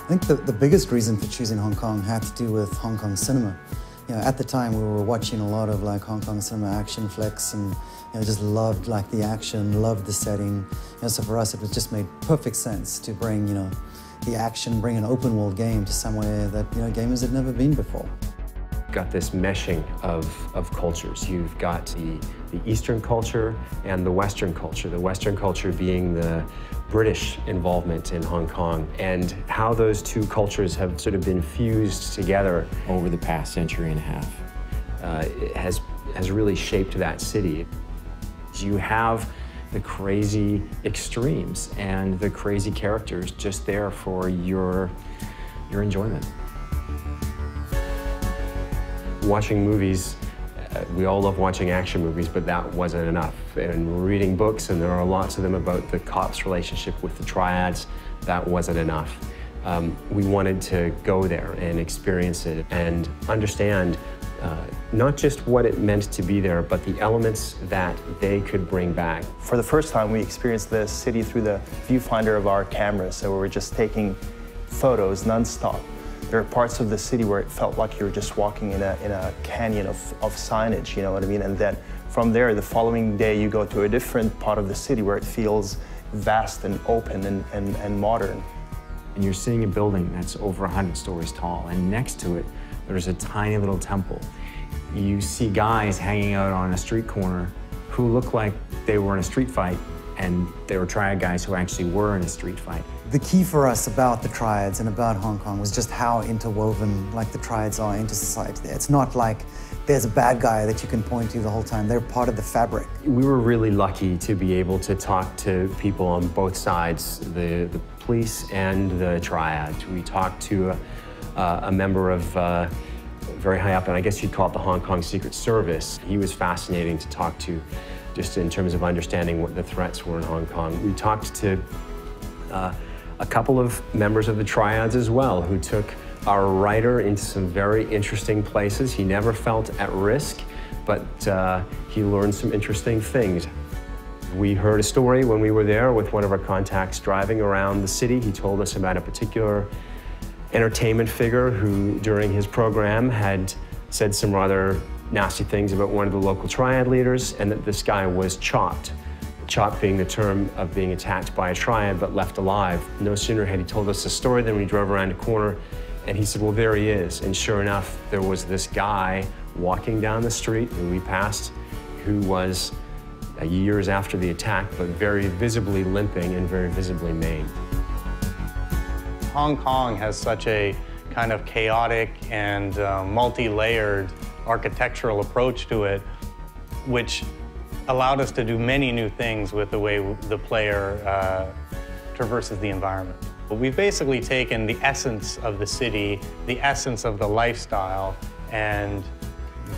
I think the biggest reason for choosing Hong Kong had to do with Hong Kong cinema. You know, at the time we were watching a lot of like Hong Kong cinema action flicks and just loved like the action, loved the setting. So for us it was just made perfect sense to bring the action, bring an open world game to somewhere that gamers had never been before. Got this meshing of cultures. You've got the Eastern culture and the Western culture. The Western culture being the British involvement in Hong Kong, and how those two cultures have sort of been fused together over the past century and a half. It has really shaped that city. You have the crazy extremes and the crazy characters just there for your enjoyment. Watching movies, we all love watching action movies, but that wasn't enough. And reading books, and there are lots of them about the cops' relationship with the triads, that wasn't enough. We wanted to go there and experience it and understand not just what it meant to be there, but the elements that they could bring back. For the first time, we experienced the city through the viewfinder of our cameras, so we were just taking photos non-stop. There are parts of the city where it felt like you were just walking in a canyon of signage, you know what I mean? And then from there, the following day, you go to a different part of the city where it feels vast and open and modern. And you're seeing a building that's over 100 stories tall, and next to it, there's a tiny little temple. You see guys hanging out on a street corner who look like they were in a street fight, and they were triad guys who actually were in a street fight. The key for us about the triads and about Hong Kong was just how interwoven like the triads are into society there. It's not like there's a bad guy that you can point to the whole time. They're part of the fabric. We were really lucky to be able to talk to people on both sides, the police and the triads. We talked to a member of very high up, and I guess you'd call it the Hong Kong Secret Service. He was fascinating to talk to, just in terms of understanding what the threats were in Hong Kong. We talked to a couple of members of the triads as well, who took our writer into some very interesting places. He never felt at risk, but he learned some interesting things. We heard a story when we were there with one of our contacts driving around the city. He told us about a particular entertainment figure who, during his program, had said some rather nasty things about one of the local triad leaders, and that this guy was chopped. Chopped being the term of being attacked by a triad but left alive. No sooner had he told us the story than we drove around a corner and he said, well, there he is. And sure enough, there was this guy walking down the street who we passed, who was years after the attack, but very visibly limping and very visibly maimed. Hong Kong has such a kind of chaotic and multi-layered architectural approach to it, which allowed us to do many new things with the way the player traverses the environment. We've basically taken the essence of the city, the essence of the lifestyle, and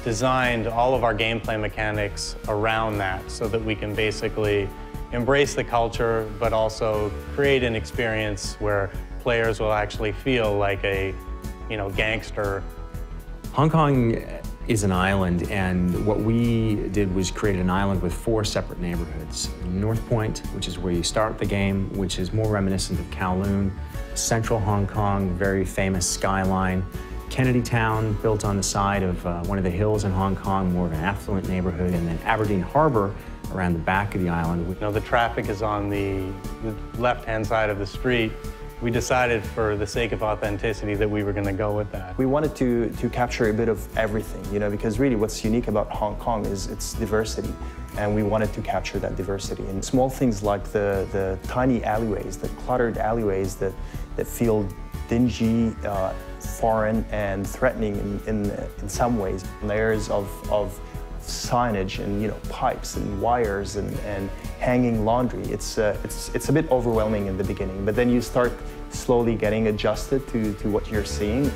designed all of our gameplay mechanics around that so that we can basically embrace the culture, but also create an experience where players will actually feel like a, gangster. Hong Kong is an island, and what we did was create an island with 4 separate neighborhoods. North Point, which is where you start the game, which is more reminiscent of Kowloon. Central Hong Kong, very famous skyline. Kennedy Town, built on the side of one of the hills in Hong Kong, more of an affluent neighborhood. And then Aberdeen Harbor, around the back of the island. The traffic is on the left-hand side of the street. We decided, for the sake of authenticity, that we were going to go with that. We wanted to capture a bit of everything, because really what's unique about Hong Kong is its diversity, and we wanted to capture that diversity. And small things like the tiny alleyways, the cluttered alleyways that feel dingy, foreign, and threatening in some ways. Layers of signage and pipes and wires and hanging laundry. It's a bit overwhelming in the beginning, but then you start slowly getting adjusted to what you're seeing.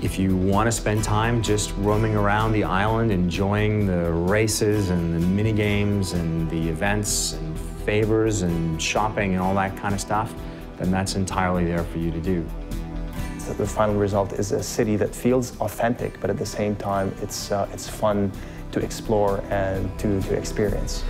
If you want to spend time just roaming around the island, enjoying the races and the mini games and the events and favors and shopping and all that kind of stuff, then that's entirely there for you to do. The final result is a city that feels authentic, but at the same time, it's fun to explore and to experience.